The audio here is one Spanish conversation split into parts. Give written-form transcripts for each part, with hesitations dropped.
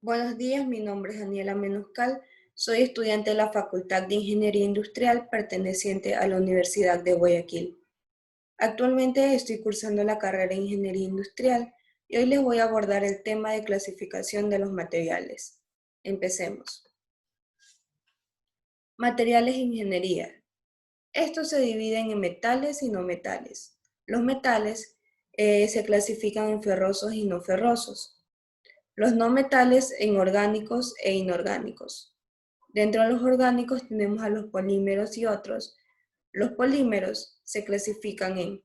Buenos días, mi nombre es Daniela Menoscal, soy estudiante de la Facultad de Ingeniería Industrial perteneciente a la Universidad de Guayaquil. Actualmente estoy cursando la carrera de Ingeniería Industrial y hoy les voy a abordar el tema de clasificación de los materiales. Empecemos. Materiales de ingeniería. Estos se dividen en metales y no metales. Los metales se clasifican en ferrosos y no ferrosos. Los no metales en orgánicos e inorgánicos. Dentro de los orgánicos tenemos a los polímeros y otros. Los polímeros se clasifican en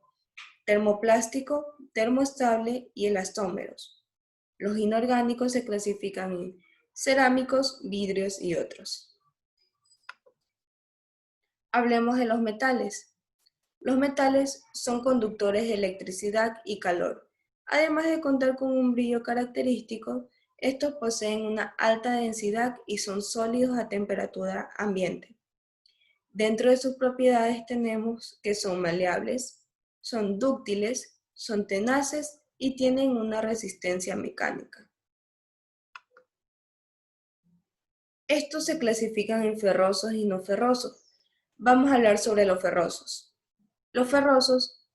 termoplástico, termoestable y elastómeros. Los inorgánicos se clasifican en cerámicos, vidrios y otros. Hablemos de los metales. Los metales son conductores de electricidad y calor. Además de contar con un brillo característico, estos poseen una alta densidad y son sólidos a temperatura ambiente. Dentro de sus propiedades tenemos que son maleables, son dúctiles, son tenaces y tienen una resistencia mecánica. Estos se clasifican en ferrosos y no ferrosos. Vamos a hablar sobre los ferrosos. Los ferrosos,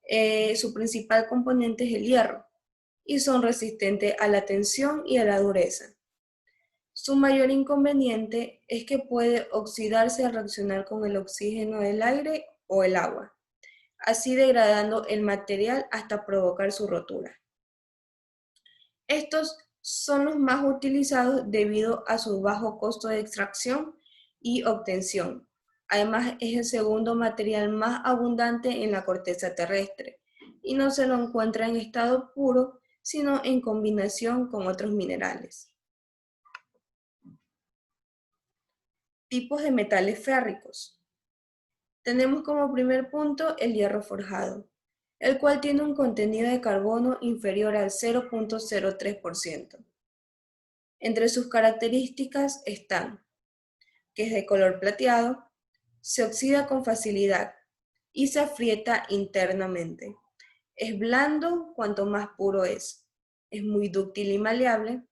su principal componente es el hierro y son resistentes a la tensión y a la dureza. Su mayor inconveniente es que puede oxidarse al reaccionar con el oxígeno del aire o el agua, así degradando el material hasta provocar su rotura. Estos son los más utilizados debido a su bajo costo de extracción y obtención. Además, es el segundo material más abundante en la corteza terrestre y no se lo encuentra en estado puro, sino en combinación con otros minerales. Tipos de metales férricos. Tenemos como primer punto el hierro forjado, el cual tiene un contenido de carbono inferior al 0,03%. Entre sus características están que es de color plateado, se oxida con facilidad y se afrieta internamente. Es blando cuanto más puro es muy dúctil y maleable,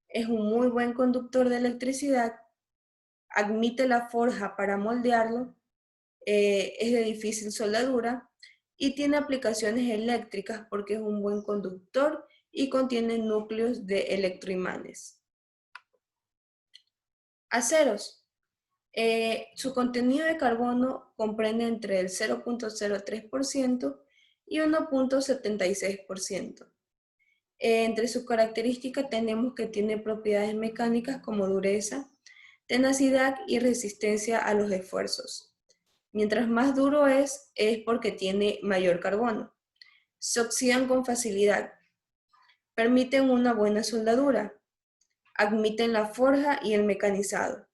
es un muy buen conductor de electricidad, admite la forja para moldearlo, es de difícil soldadura y tiene aplicaciones eléctricas porque es un buen conductor y contiene núcleos de electroimanes. Aceros. Su contenido de carbono comprende entre el 0,03% y 1,76%. Entre sus características tenemos que tiene propiedades mecánicas como dureza, tenacidad y resistencia a los esfuerzos. Mientras más duro es porque tiene mayor carbono. Se oxidan con facilidad, permiten una buena soldadura, admiten la forja y el mecanizado.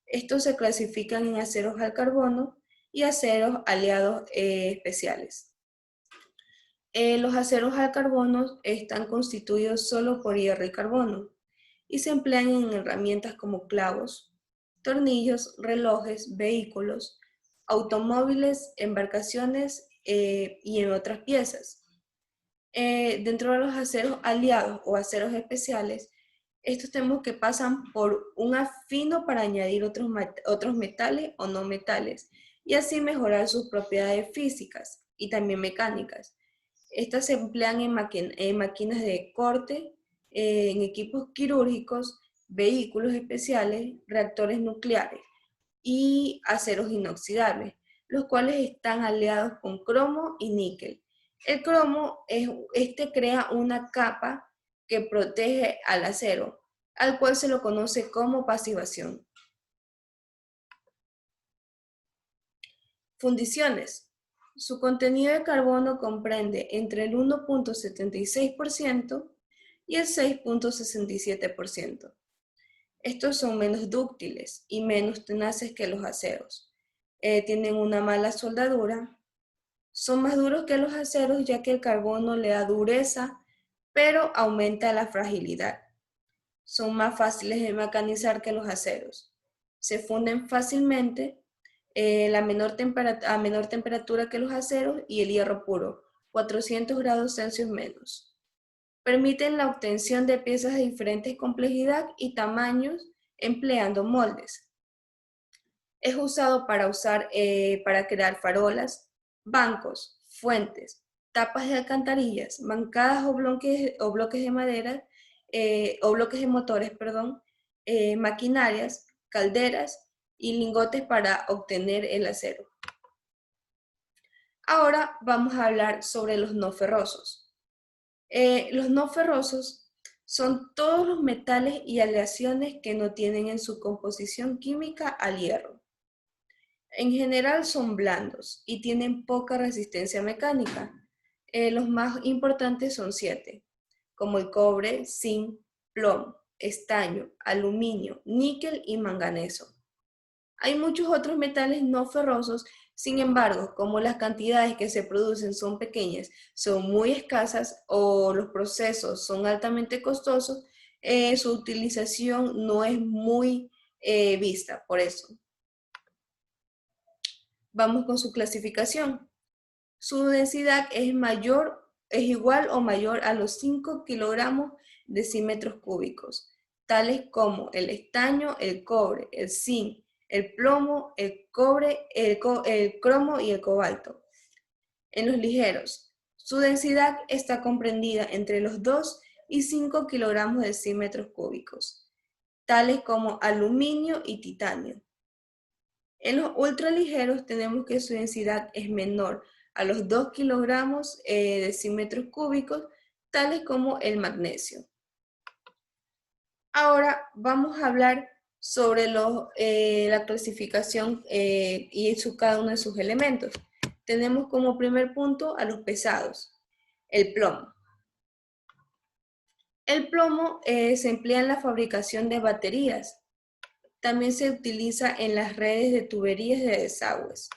Estos se clasifican en aceros al carbono y aceros aliados especiales. Los aceros al carbono están constituidos solo por hierro y carbono y se emplean en herramientas como clavos, tornillos, relojes, vehículos, automóviles, embarcaciones y en otras piezas. Dentro de los aceros aliados o aceros especiales, estos tenemos que pasan por un afino para añadir otros metales o no metales y así mejorar sus propiedades físicas y también mecánicas. Estas se emplean en máquinas de corte, en equipos quirúrgicos, vehículos especiales, reactores nucleares y aceros inoxidables, los cuales están aliados con cromo y níquel. El cromo crea una capa que protege al acero, al cual se lo conoce como pasivación. Fundiciones. Su contenido de carbono comprende entre el 1,76% y el 6,67%. Estos son menos dúctiles y menos tenaces que los aceros. Tienen una mala soldadura. Son más duros que los aceros ya que el carbono le da dureza, pero aumenta la fragilidad. Son más fáciles de mecanizar que los aceros. Se funden fácilmente a menor temperatura que los aceros y el hierro puro, 400 grados Celsius menos. Permiten la obtención de piezas de diferentes complejidad y tamaños empleando moldes. Es usado para crear farolas, bancos, fuentes, tapas de alcantarillas, bancadas o bloques de madera, o bloques de motores, perdón, maquinarias, calderas y lingotes para obtener el acero. Ahora vamos a hablar sobre los no ferrosos. Los no ferrosos son todos los metales y aleaciones que no tienen en su composición química al hierro. En general son blandos y tienen poca resistencia mecánica. Los más importantes son 7, como el cobre, zinc, plomo, estaño, aluminio, níquel y manganeso. Hay muchos otros metales no ferrosos, sin embargo, como las cantidades que se producen son pequeñas, son muy escasas o los procesos son altamente costosos, su utilización no es muy vista por eso. Vamos con su clasificación. Su densidad es igual o mayor a los 5 kilogramos decímetros cúbicos, tales como el estaño, el cobre, el zinc, el plomo, el cobre, el cromo y el cobalto. En los ligeros, su densidad está comprendida entre los 2 y 5 kilogramos decímetros cúbicos, tales como aluminio y titanio. En los ultraligeros tenemos que su densidad es menor a los 2 kilogramos decímetros cúbicos, tales como el magnesio. Ahora vamos a hablar sobre la clasificación y cada uno de sus elementos. Tenemos como primer punto a los pesados, el plomo. El plomo se emplea en la fabricación de baterías. También se utiliza en las redes de tuberías de desagües.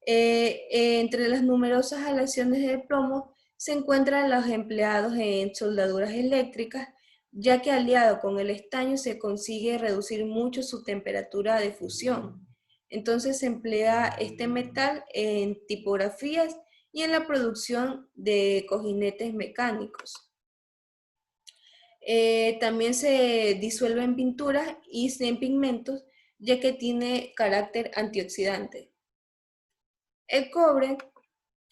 Entre las numerosas aleaciones de plomo se encuentran los empleados en soldaduras eléctricas, ya que aliado con el estaño se consigue reducir mucho su temperatura de fusión. Entonces se emplea este metal en tipografías y en la producción de cojinetes mecánicos. También se disuelve en pinturas y en pigmentos, ya que tiene carácter antioxidante. El cobre,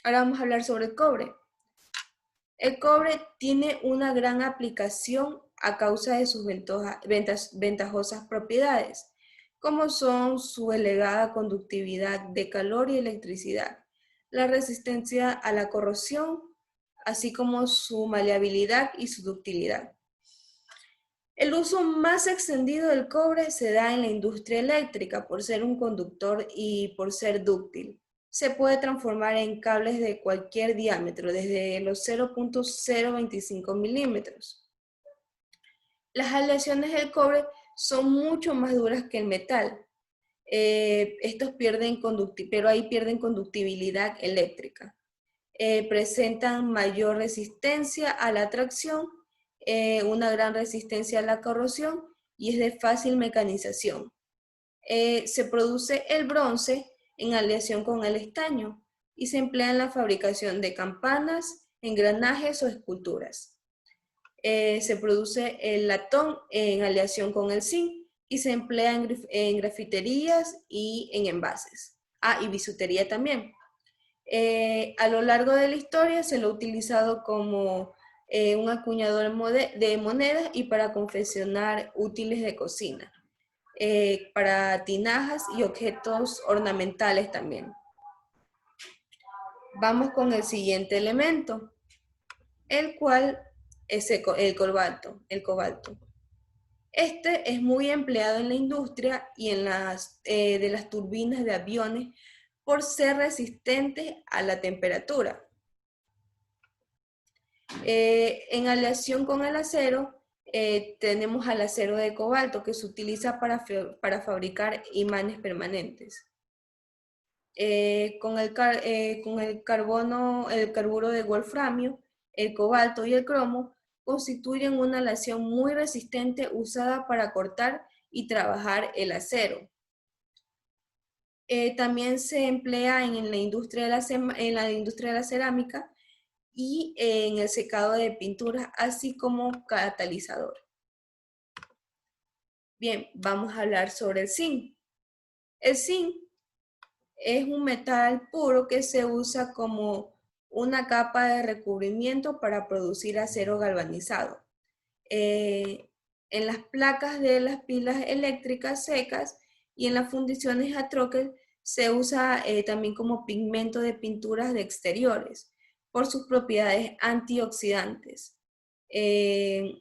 ahora vamos a hablar sobre el cobre. El cobre tiene una gran aplicación a causa de sus ventajosas propiedades, como son su elevada conductividad de calor y electricidad, la resistencia a la corrosión, así como su maleabilidad y su ductilidad. El uso más extendido del cobre se da en la industria eléctrica por ser un conductor y por ser dúctil. Se puede transformar en cables de cualquier diámetro, desde los 0.025 milímetros. Las aleaciones del cobre son mucho más duras que el metal. Estos pero ahí pierden conductibilidad eléctrica. Presentan mayor resistencia a la tracción, una gran resistencia a la corrosión y es de fácil mecanización. Se produce el bronce en aleación con el estaño y se emplea en la fabricación de campanas, engranajes o esculturas. Se produce el latón en aleación con el zinc y se emplea en grafiterías y en envases. Y bisutería también. A lo largo de la historia se lo ha utilizado como un acuñador de monedas y para confeccionar útiles de cocina, para tinajas y objetos ornamentales también. Vamos con el siguiente elemento, el cual es el cobalto. Este es muy empleado en la industria y en de las turbinas de aviones por ser resistente a la temperatura. En aleación con el acero, tenemos al acero de cobalto que se utiliza para fabricar imanes permanentes. Con el carburo de wolframio, el cobalto y el cromo constituyen una aleación muy resistente usada para cortar y trabajar el acero. También se emplea en la industria de la cerámica y en el secado de pinturas, así como catalizador. Bien, vamos a hablar sobre el zinc. El zinc es un metal puro que se usa como una capa de recubrimiento para producir acero galvanizado. En las placas de las pilas eléctricas secas y en las fundiciones a troquel se usa también como pigmento de pinturas de exteriores por sus propiedades antioxidantes.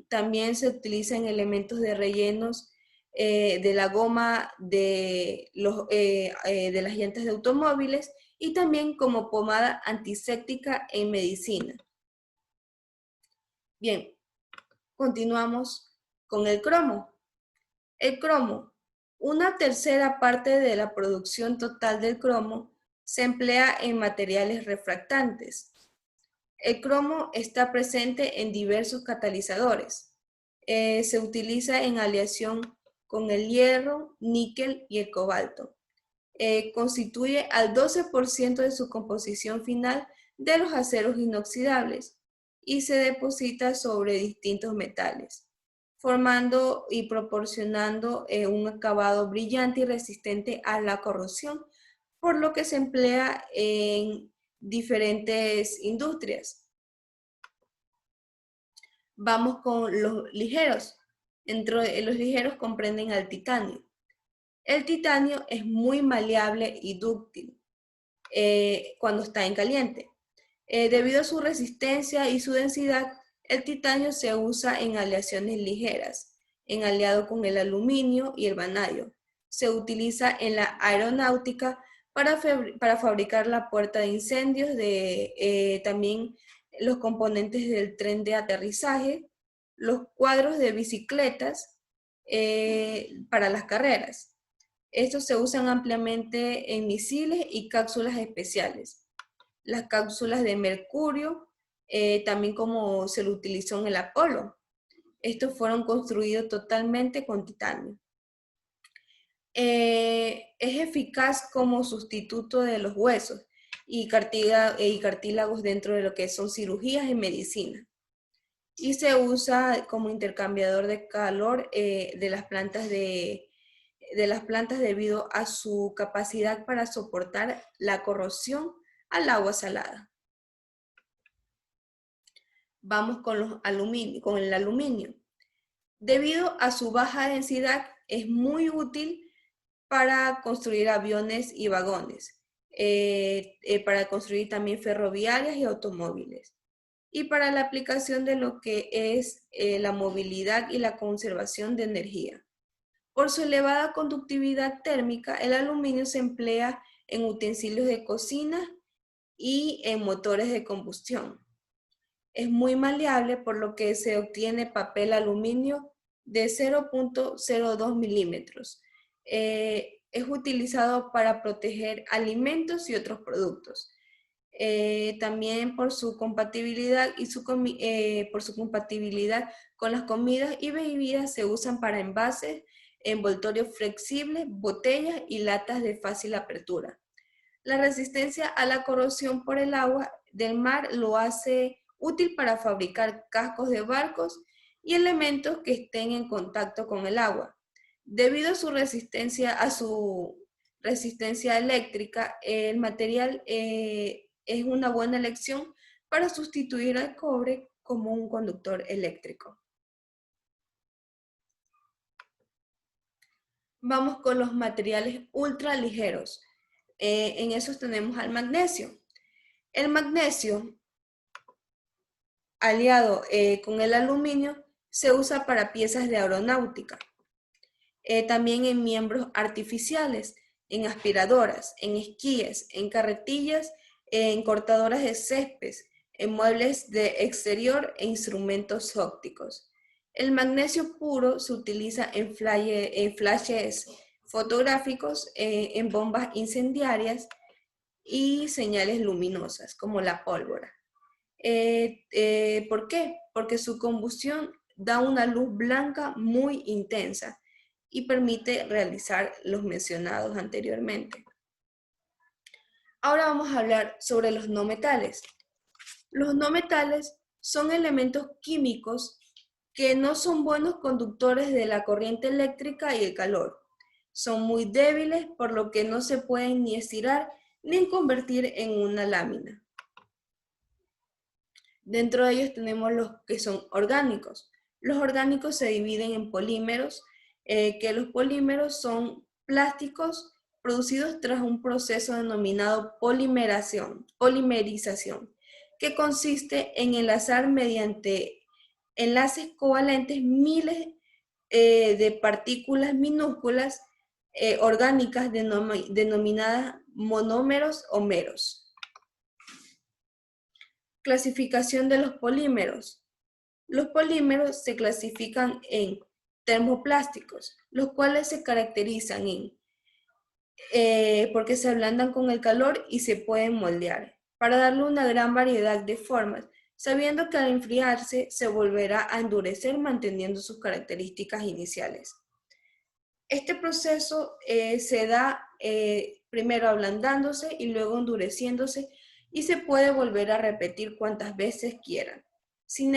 También se utiliza en elementos de rellenos de la goma de las llantas de automóviles y también como pomada antiséptica en medicina. Bien, continuamos con el cromo. El cromo, una tercera parte de la producción total del cromo, se emplea en materiales refractantes. El cromo está presente en diversos catalizadores. Se utiliza en aleación con el hierro, níquel y el cobalto. Constituye al 12% de su composición final de los aceros inoxidables y se deposita sobre distintos metales, formando y proporcionando un acabado brillante y resistente a la corrosión, por lo que se emplea en diferentes industrias. Vamos con los ligeros. Entre los ligeros comprenden al titanio. El titanio es muy maleable y dúctil cuando está en caliente. Debido a su resistencia y su densidad, el titanio se usa en aleaciones ligeras, en aliado con el aluminio y el vanadio. Se utiliza en la aeronáutica para fabricar la puerta de incendios, también los componentes del tren de aterrizaje, los cuadros de bicicletas para las carreras. Estos se usan ampliamente en misiles y cápsulas especiales. Las cápsulas de mercurio, también como se lo utilizó en el Apolo. Estos fueron construidos totalmente con titanio. Es eficaz como sustituto de los huesos y cartílagos dentro de lo que son cirugías en medicina. Y se usa como intercambiador de calor de las plantas debido a su capacidad para soportar la corrosión al agua salada. Vamos con el aluminio. Debido a su baja densidad, es muy útil para construir aviones y vagones, para construir también ferroviarias y automóviles, y para la aplicación de lo que es la movilidad y la conservación de energía. Por su elevada conductividad térmica, el aluminio se emplea en utensilios de cocina y en motores de combustión. Es muy maleable, por lo que se obtiene papel aluminio de 0.02 milímetros. Es utilizado para proteger alimentos y otros productos. También por su compatibilidad por su compatibilidad con las comidas y bebidas, se usan para envases, envoltorios flexibles, botellas y latas de fácil apertura. La resistencia a la corrosión por el agua del mar lo hace útil para fabricar cascos de barcos y elementos que estén en contacto con el agua. Debido a su resistencia eléctrica, el material es una buena elección para sustituir al cobre como un conductor eléctrico. Vamos con los materiales ultraligeros. En esos tenemos al magnesio. El magnesio, aliado con el aluminio, se usa para piezas de aeronáutica. También en miembros artificiales, en aspiradoras, en esquíes, en carretillas, en cortadoras de césped, en muebles de exterior e instrumentos ópticos. El magnesio puro se utiliza en flashes fotográficos, en bombas incendiarias y señales luminosas, como la pólvora. ¿Por qué? Porque su combustión da una luz blanca muy intensa y permite realizar los mencionados anteriormente. Ahora vamos a hablar sobre los no metales. Los no metales son elementos químicos que no son buenos conductores de la corriente eléctrica y el calor. Son muy débiles, por lo que no se pueden ni estirar ni convertir en una lámina. Dentro de ellos tenemos los que son orgánicos. Los orgánicos se dividen en polímeros, que los polímeros son plásticos producidos tras un proceso denominado polimerización, que consiste en enlazar mediante enlaces covalentes miles de partículas minúsculas orgánicas denominadas monómeros o meros. Clasificación de los polímeros. Los polímeros se clasifican en termoplásticos, los cuales se caracterizan porque se ablandan con el calor y se pueden moldear, para darle una gran variedad de formas, sabiendo que al enfriarse se volverá a endurecer manteniendo sus características iniciales. Este proceso se da primero ablandándose y luego endureciéndose y se puede volver a repetir cuantas veces quieran, sin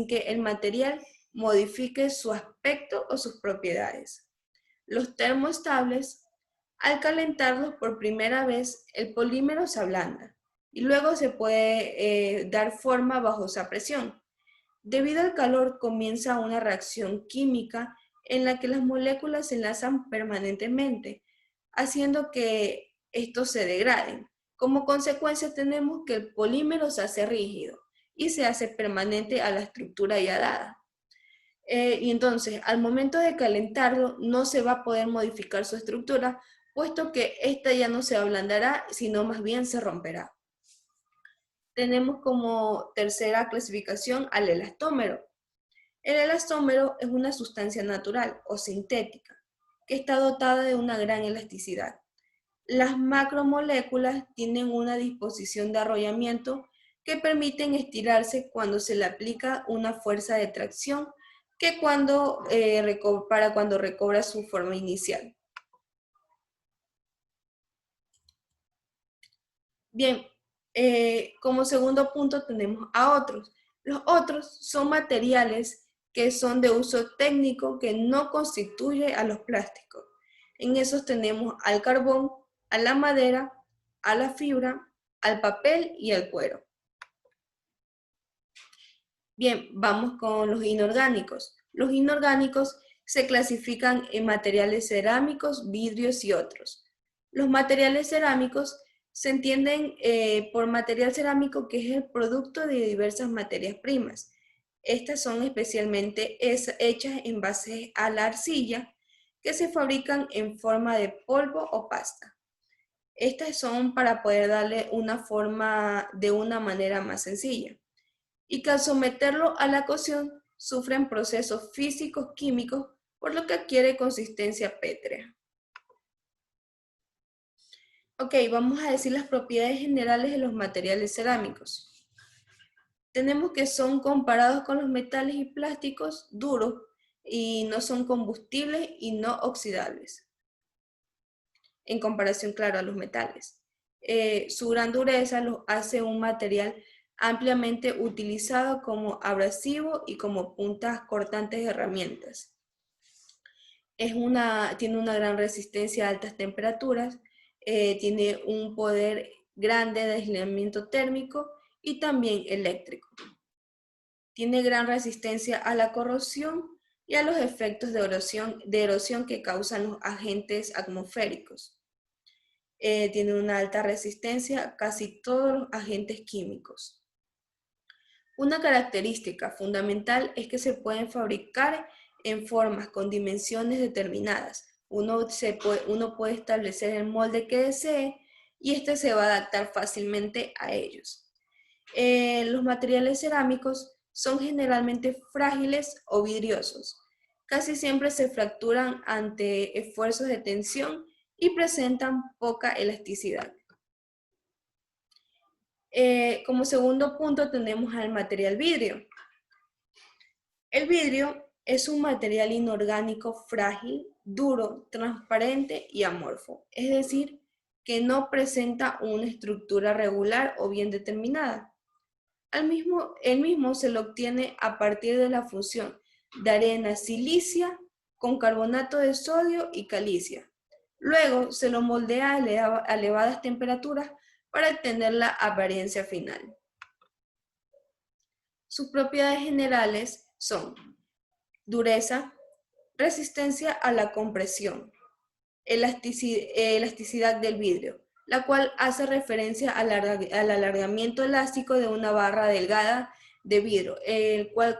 que el material modifique su aspecto o sus propiedades. Los termoestables, al calentarlos por primera vez, el polímero se ablanda y luego se puede dar forma bajo esa presión. Debido al calor comienza una reacción química en la que las moléculas se enlazan permanentemente, haciendo que estos se degraden. Como consecuencia tenemos que el polímero se hace rígido y se hace permanente a la estructura ya dada. Y entonces, al momento de calentarlo, no se va a poder modificar su estructura, puesto que esta ya no se ablandará, sino más bien se romperá. Tenemos como tercera clasificación al elastómero. El elastómero es una sustancia natural o sintética que está dotada de una gran elasticidad. Las macromoléculas tienen una disposición de arrollamiento que permiten estirarse cuando se le aplica una fuerza de tracción que para cuando recobra su forma inicial. Bien, como segundo punto tenemos a otros. Los otros son materiales que son de uso técnico que no constituye a los plásticos. En esos tenemos al carbón, a la madera, a la fibra, al papel y al cuero. Bien, vamos con los inorgánicos. Los inorgánicos se clasifican en materiales cerámicos, vidrios y otros. Los materiales cerámicos se entienden por material cerámico que es el producto de diversas materias primas. Estas son especialmente hechas en base a la arcilla, que se fabrican en forma de polvo o pasta. Estas son para poder darle una forma de una manera más sencilla. Y que al someterlo a la cocción sufren procesos físicos químicos, por lo que adquiere consistencia pétrea. Ok, vamos a decir las propiedades generales de los materiales cerámicos. Tenemos que son comparados con los metales y plásticos duros y no son combustibles y no oxidables, en comparación, claro, a los metales. Su gran dureza los hace un material ampliamente utilizado como abrasivo y como puntas cortantes de herramientas. Tiene una gran resistencia a altas temperaturas, tiene un poder grande de aislamiento térmico y también eléctrico. Tiene gran resistencia a la corrosión y a los efectos de erosión que causan los agentes atmosféricos. Tiene una alta resistencia a casi todos los agentes químicos. Una característica fundamental es que se pueden fabricar en formas con dimensiones determinadas. Uno puede establecer el molde que desee y este se va a adaptar fácilmente a ellos. Los materiales cerámicos son generalmente frágiles o vidriosos. Casi siempre se fracturan ante esfuerzos de tensión y presentan poca elasticidad. Como segundo punto tenemos al material vidrio. El vidrio es un material inorgánico frágil, duro, transparente y amorfo, es decir, que no presenta una estructura regular o bien determinada. El mismo se lo obtiene a partir de la fusión de arena silicia con carbonato de sodio y calicia. Luego se lo moldea a elevadas temperaturas para obtener la apariencia final. Sus propiedades generales son dureza, resistencia a la compresión, elasticidad del vidrio, la cual hace referencia al alargamiento elástico de una barra delgada de vidrio, el cual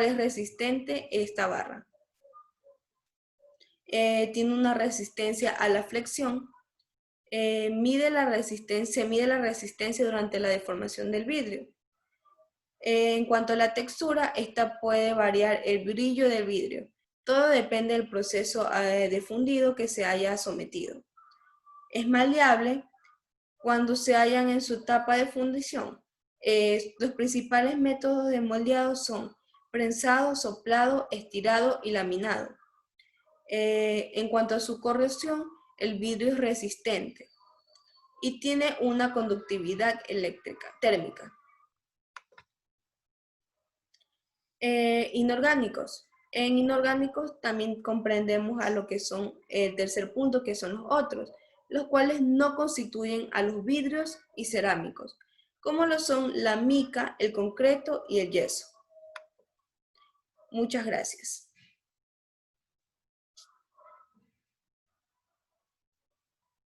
es resistente esta barra. Tiene una resistencia a la flexión, mide la resistencia durante la deformación del vidrio. En cuanto a la textura, esta puede variar el brillo del vidrio. Todo depende del proceso de fundido que se haya sometido. Es maleable cuando se hallan en su etapa de fundición. Los principales métodos de moldeado son prensado, soplado, estirado y laminado. En cuanto a su corrosión, el vidrio es resistente y tiene una conductividad térmica. Inorgánicos. En inorgánicos también comprendemos a lo que son el tercer punto, que son los otros, los cuales no constituyen a los vidrios y cerámicos, como lo son la mica, el concreto y el yeso. Muchas gracias.